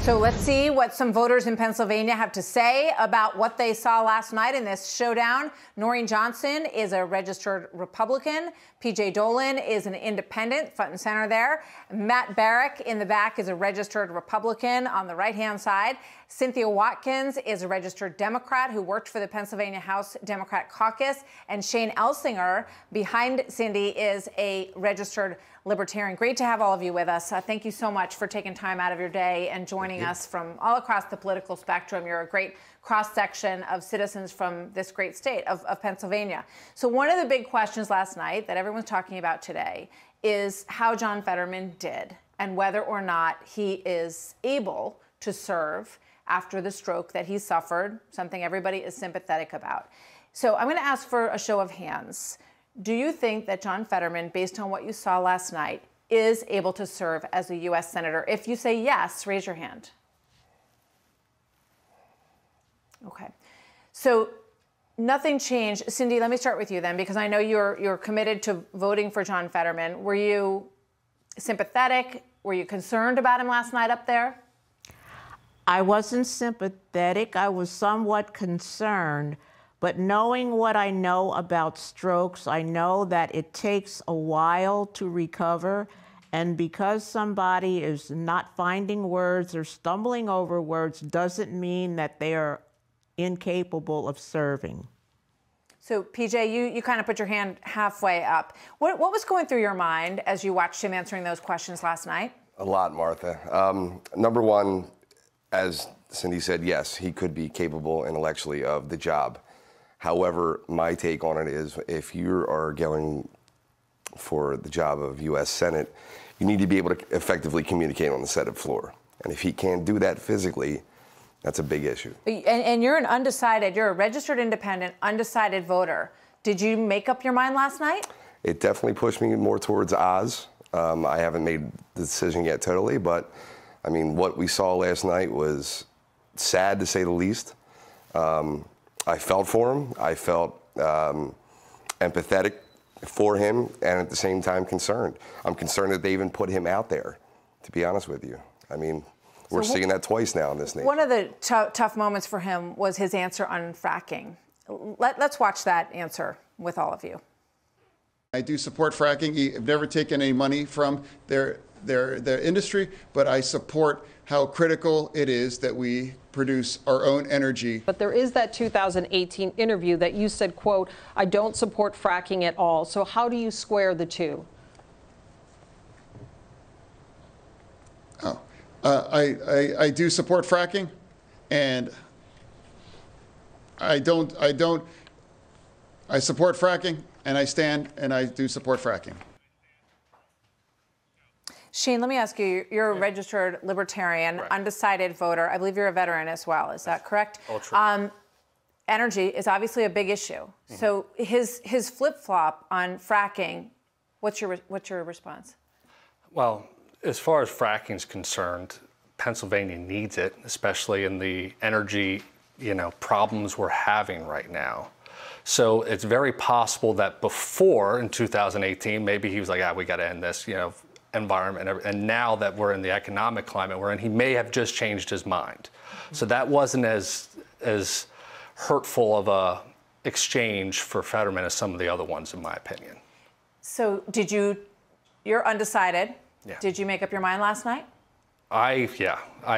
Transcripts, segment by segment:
So let's see what some voters in Pennsylvania have to say about what they saw last night in this showdown. Noreen Johnson is a registered Republican. P.J. Dolan is an independent, front and center there. Matt Barrick in the back is a registered Republican on the right-hand side. Cynthia Watkins is a registered Democrat who worked for the Pennsylvania House Democrat Caucus. And Shane Elsinger, behind Cindy, is a registered Libertarian. Great to have all of you with us. Thank you so much for taking time out of your day and joining us from all across the political spectrum. You're a great cross-section of citizens from this great state of Pennsylvania. So one of the big questions last night that everyone's talking about today is how John Fetterman did and whether or not he is able to serve after the stroke that he suffered, something everybody is sympathetic about. So I'm going to ask for a show of hands. Do you think that John Fetterman, based on what you saw last night, is able to serve as a U.S. Senator? If you say yes, raise your hand. Okay. So nothing changed. Cindy, let me start with you then, because I know you're committed to voting for John Fetterman. Were you sympathetic? Were you concerned about him last night up there? I wasn't sympathetic. I was somewhat concerned. But knowing what I know about strokes, I know that it takes a while to recover. And because somebody is not finding words or stumbling over words doesn't mean that they are incapable of serving. So, PJ, you kind of put your hand halfway up. What was going through your mind as you watched him answering those questions last night? A lot, Martha. Number one, as Cindy said, yes, he could be capable intellectually of the job. However, my take on it is if you are going for the job of U.S. Senate, you need to be able to effectively communicate on the Senate floor. And if he can't do that physically, that's a big issue. And you're an undecided, you're a registered independent, undecided voter. Did you make up your mind last night? It definitely pushed me more towards Oz. I haven't made the decision yet totally, but I mean, what we saw last night was sad to say the least. I felt for him. I felt empathetic for him and at the same time concerned. I'm concerned that they even put him out there, to be honest with you. I mean, we're seeing that twice now in this nation. One of the tough moments for him was his answer on fracking. Let's watch that answer with all of you. I do support fracking. I've never taken any money from their industry, but I support how critical it is that we produce our own energy. But there is that 2018 interview that you said, quote, I don't support fracking at all. So how do you square the two? Oh, I do support fracking, and I support fracking, and I stand and I do support fracking. Shane, let me ask you, you're a registered Libertarian, right, undecided voter. I believe you're a veteran as well. Is that correct? Ultra. Energy is obviously a big issue. Mm-hmm. So his flip-flop on fracking, what's your response? Well, as far as fracking is concerned, Pennsylvania needs it, especially in the energy, problems we're having right now. So it's very possible that before, in 2018, maybe he was like, we got to end this, environment. And now that we're in the economic climate we're in, he may have just changed his mind. So that wasn't as hurtful of a exchange for Fetterman as some of the other ones, in my opinion. So you're undecided. Yeah. Did you make up your mind last night? I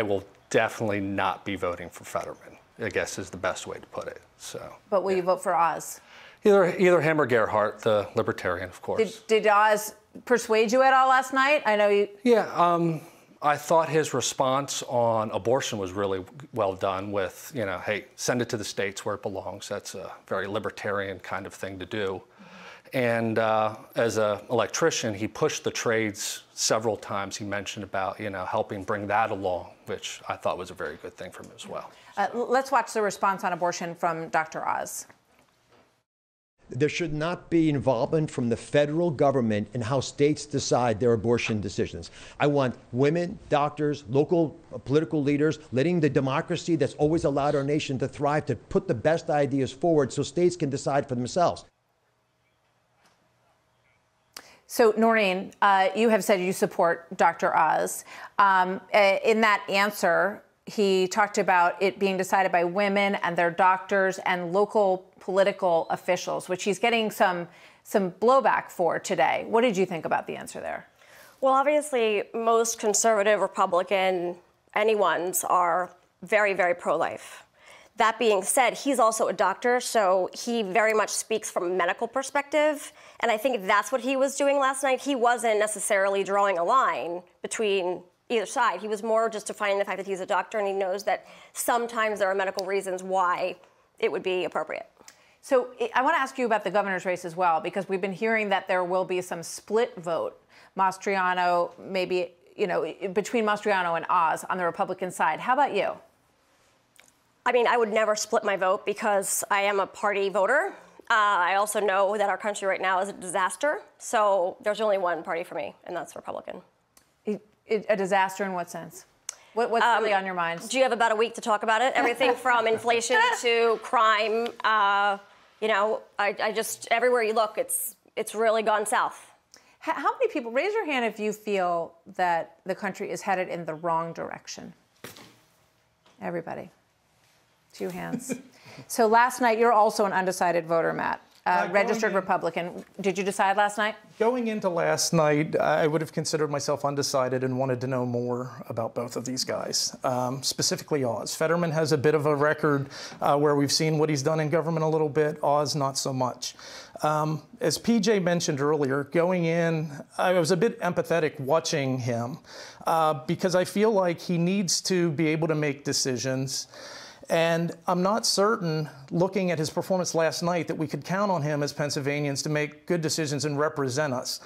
will definitely not be voting for Fetterman, I guess is the best way to put it. So. But will you vote for Oz? Either him or Gerhardt, the Libertarian, of course. Did Oz persuade you at all last night? I know you. Yeah, I thought his response on abortion was really well done with, hey, send it to the states where it belongs. That's a very libertarian kind of thing to do. And as an electrician, he pushed the trades several times. He mentioned about, helping bring that along, which I thought was a very good thing for him as well. Let's watch the response on abortion from Dr. Oz. There should not be involvement from the federal government in how states decide their abortion decisions. I want women, doctors, local political leaders, letting the democracy that's always allowed our nation to thrive to put the best ideas forward so states can decide for themselves. So, Noreen, you have said you support Dr. Oz. In that answer, he talked about it being decided by women and their doctors and local political officials, which he's getting some blowback for today. What did you think about the answer there? Well, obviously, most conservative, Republican, anyone's are very, very pro-life. That being said, he's also a doctor, so he very much speaks from a medical perspective. And I think that's what he was doing last night. He wasn't necessarily drawing a line between either side. He was more just defining the fact that he's a doctor, and he knows that sometimes there are medical reasons why it would be appropriate. So I want to ask you about the governor's race as well, because we've been hearing that there will be some split vote. Mastriano, maybe, between Mastriano and Oz on the Republican side. How about you? I mean, I would never split my vote because I am a party voter. I also know that our country right now is a disaster. So there's only one party for me, and that's Republican. A disaster in what sense? What's really on your mind? Do you have about a week to talk about it? Everything from inflation to crime. I just, everywhere you look, it's really gone south. How many people, raise your hand if you feel that the country is headed in the wrong direction? Everybody. 2 hands. So last night, you're also an undecided voter, Matt. Registered Republican. Did you decide last night? Going into last night, I would have considered myself undecided and wanted to know more about both of these guys, specifically Oz. Fetterman has a bit of a record where we've seen what he's done in government a little bit. Oz, not so much. As PJ mentioned earlier, going in, I was a bit empathetic watching him because I feel like he needs to be able to make decisions. And I'm not certain, looking at his performance last night, that we could count on him as Pennsylvanians to make good decisions and represent us.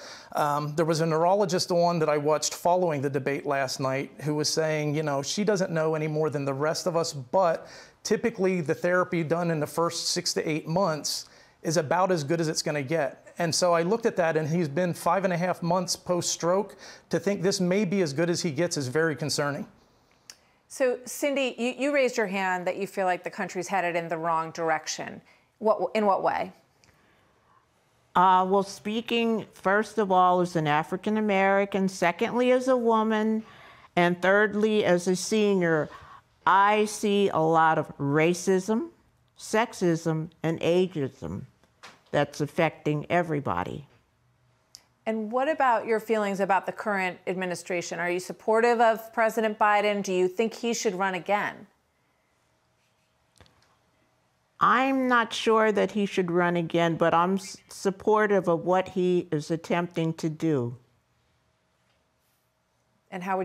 There was a neurologist on that I watched following the debate last night who was saying, she doesn't know any more than the rest of us, but typically the therapy done in the first 6 to 8 months is about as good as it's going to get. And so I looked at that, and he's been 5.5 months post-stroke. To think this may be as good as he gets is very concerning. So, Cindy, you raised your hand that you feel like the country's headed in the wrong direction. In what way? Well, speaking, first of all, as an African American, secondly, as a woman, and thirdly, as a senior, I see a lot of racism, sexism, and ageism that's affecting everybody. And what about your feelings about the current administration? Are you supportive of President Biden? Do you think he should run again? I'm not sure that he should run again, but I'm supportive of what he is attempting to do. And and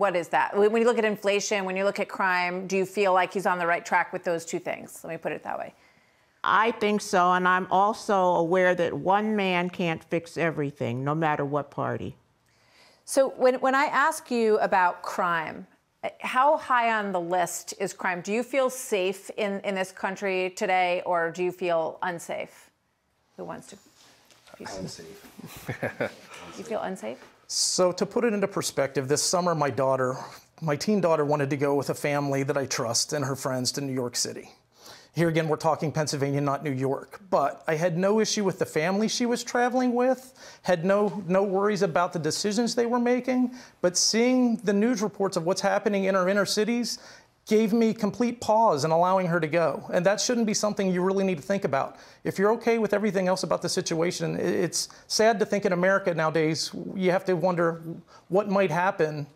what is that? When you look at inflation, when you look at crime, do you feel like he's on the right track with those 2 things? Let me put it that way. I think so, and I'm also aware that one man can't fix everything, no matter what party. So when I ask you about crime, how high on the list is crime? Do you feel safe in this country today, or do you feel unsafe? Who wants to? Unsafe. You feel unsafe? So to put it into perspective, this summer my teen daughter wanted to go with a family that I trust and her friends to New York City. Here again, we're talking Pennsylvania, not New York. But I had no issue with the family she was traveling with, had no worries about the decisions they were making. But seeing the news reports of what's happening in our inner cities gave me complete pause in allowing her to go. And that shouldn't be something you really need to think about. If you're okay with everything else about the situation, it's sad to think in America nowadays, you have to wonder what might happen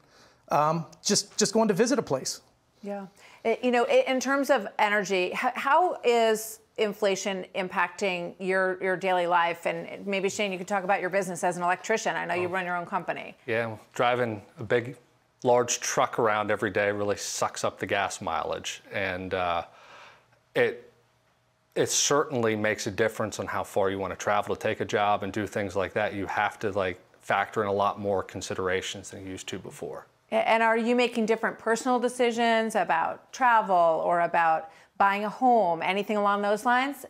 just going to visit a place. Yeah. In terms of energy, how is inflation impacting your daily life? And maybe, Shane, you could talk about your business as an electrician. I know you run your own company. Yeah, driving a large truck around every day really sucks up the gas mileage. And it certainly makes a difference on how far you want to travel to take a job and do things like that. You have to factor in a lot more considerations than you used to before. And are you making different personal decisions about travel or about buying a home, anything along those lines?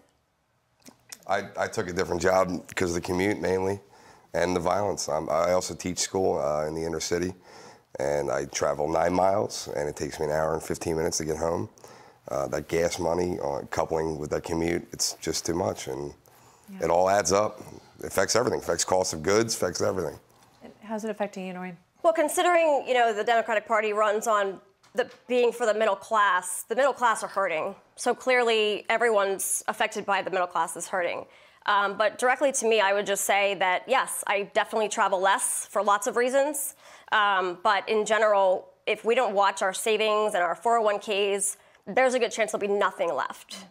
I took a different job because of the commute mainly and the violence. I also teach school in the inner city, and I travel 9 miles, and it takes me an hour and 15 minutes to get home. That gas money, coupling with that commute, it's just too much, and it all adds up. It affects everything. It affects cost of goods, affects everything. How's it affecting you, Noreen? Well, considering, the Democratic Party runs on being for the middle class are hurting. So clearly everyone's affected by the middle class is hurting. But directly to me, I would just say that, yes, I definitely travel less for lots of reasons. But in general, if we don't watch our savings and our 401ks, there's a good chance there'll be nothing left.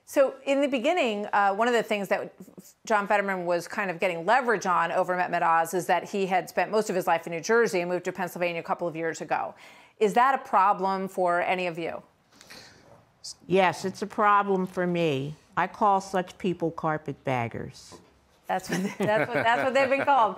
So in the beginning, one of the things that John Fetterman was kind of getting leverage on over Mehmet Oz is that he had spent most of his life in New Jersey and moved to Pennsylvania a couple of years ago. Is that a problem for any of you? Yes, it's a problem for me. I call such people carpetbaggers. That's what they've been called.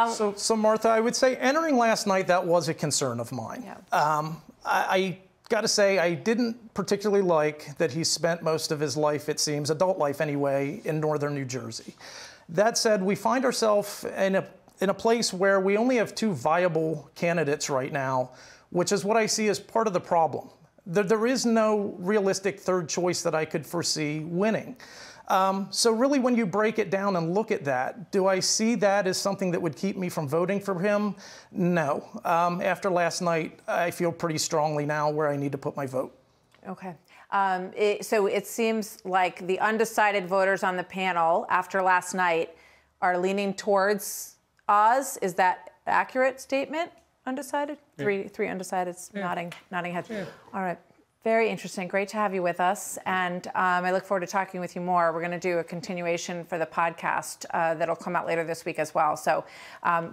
So Martha, I would say entering last night, that was a concern of mine. Yeah. I got to say, I didn't particularly like that he spent most of his life, it seems, adult life anyway, in northern New Jersey. That said, we find ourselves in a place where we only have 2 viable candidates right now, which is what I see as part of the problem. There is no realistic third choice that I could foresee winning. So really, when you break it down and look at that, do I see that as something that would keep me from voting for him? No. After last night, I feel pretty strongly now where I need to put my vote. Okay. So it seems like the undecided voters on the panel after last night are leaning towards Oz. Is that an accurate statement? Undecided? Yeah. Three undecideds, yeah. nodding heads. Yeah. All right. Very interesting. Great to have you with us. And I look forward to talking with you more. We're going to do a continuation for the podcast that'll come out later this week as well. So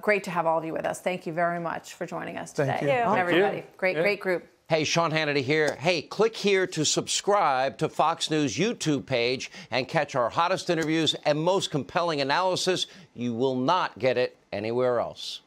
great to have all of you with us. Thank you very much for joining us today. Thank you. Everybody. Great group. Hey, Sean Hannity here. Hey, click here to subscribe to Fox News YouTube page and catch our hottest interviews and most compelling analysis. You will not get it anywhere else.